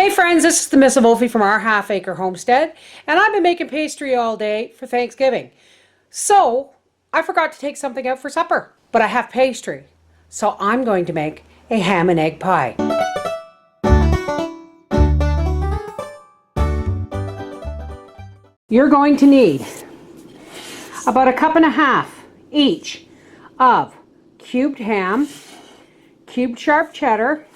Hey friends, this is the Miss Wolfie from our half-acre homestead, and I've been making pastry all day for Thanksgiving. So, I forgot to take something out for supper, but I have pastry. So I'm going to make a ham and egg pie. You're going to need about 1.5 cups each of cubed ham, cubed sharp cheddar,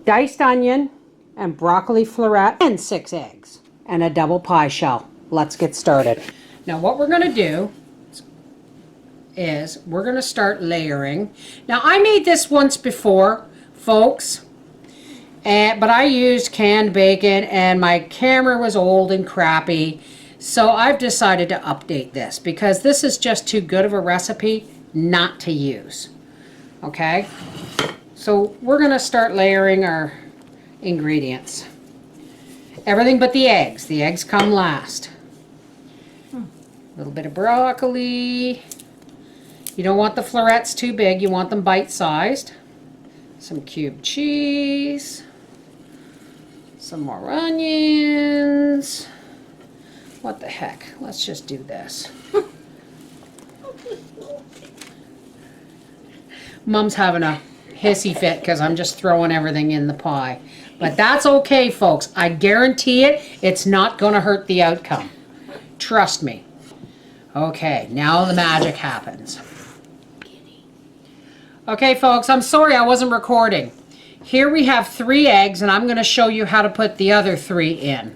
diced onion, and broccoli florette, and 6 eggs, and a double pie shell. Let's get started. Now what we're going to do is we're going to start layering. Now I made this once before, folks, but I used canned bacon and my camera was old and crappy, so I've decided to update this because this is just too good of a recipe not to use. Okay? So we're going to start layering our ingredients. Everything but the eggs. The eggs come last. A little bit of broccoli. You don't want the florets too big. You want them bite-sized. Some cubed cheese. Some more onions. What the heck? Let's just do this. Mom's having a hissy fit because I'm just throwing everything in the pie. But that's okay, folks. I guarantee it, it's not going to hurt the outcome. Trust me. Okay, now the magic happens. Okay, folks, I'm sorry I wasn't recording. Here we have 3 eggs, and I'm going to show you how to put the other 3 in.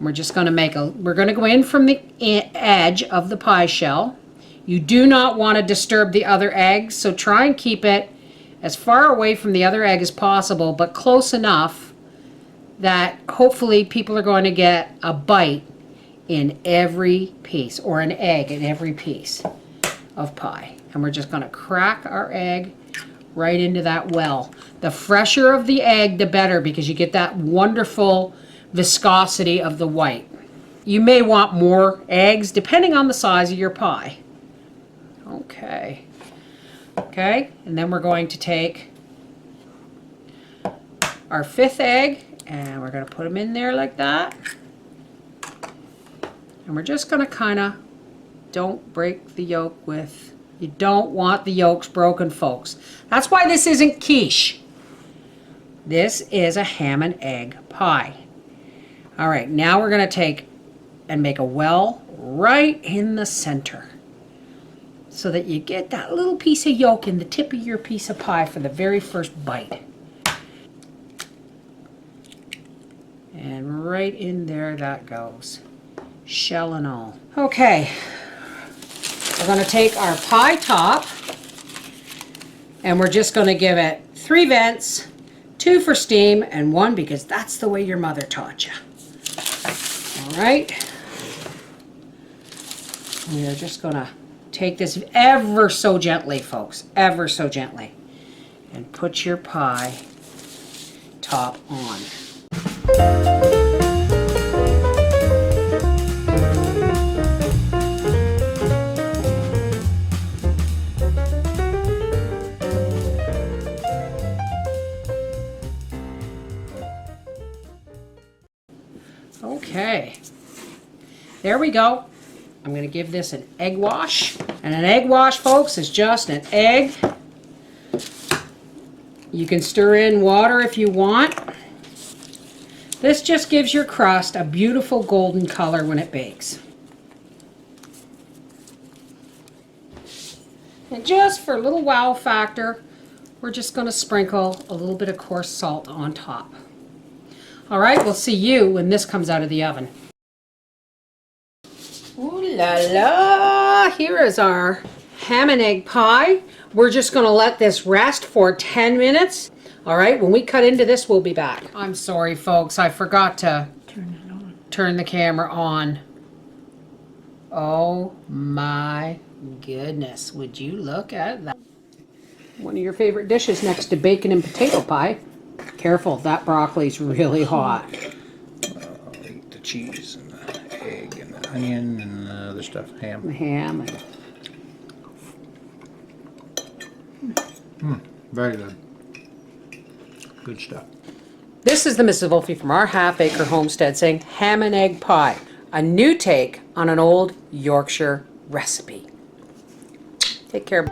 We're just going to we're going to go in from the edge of the pie shell. You do not want to disturb the other eggs, so try and keep it as far away from the other egg as possible, but close enough that hopefully people are going to get a bite in every piece, or an egg in every piece of pie. And we're just going to crack our egg right into that well. The fresher of the egg, the better, because you get that wonderful viscosity of the white. You may want more eggs depending on the size of your pie. Okay. Okay, and then we're going to take our 5th egg and we're going to put them in there like that. And we're just going to kind of, don't break the yolk with, you don't want the yolks broken, folks. That's why this isn't quiche. This is a ham and egg pie. All right, now we're going to take and make a well right in the center, so that you get that little piece of yolk in the tip of your piece of pie for the very first bite. And right in there that goes, shell and all. Okay, we're going to take our pie top and we're just going to give it 3 vents, 2 for steam and 1 because that's the way your mother taught you. All right, we are just going to take this ever so gently, folks, ever so gently, and put your pie top on. Okay, there we go. I'm going to give this an egg wash. And an egg wash, folks, is just an egg. You can stir in water if you want. This just gives your crust a beautiful golden color when it bakes. And just for a little wow factor, we're just going to sprinkle a little bit of coarse salt on top. All right, we'll see you when this comes out of the oven. Ooh la la! Here is our ham and egg pie. We're just going to let this rest for 10 minutes. All right, when we cut into this, we'll be back. I'm sorry, folks. I forgot to turn the camera on. Oh my goodness. Would you look at that? One of your favorite dishes next to bacon and potato pie. Careful, that broccoli's really hot. I'll eat the cheese and the egg and the onion and the other stuff, ham. The ham. Very good. Good stuff. This is the Mrs. Wolfe from our half-acre homestead saying ham and egg pie, a new take on an old Yorkshire recipe. Take care.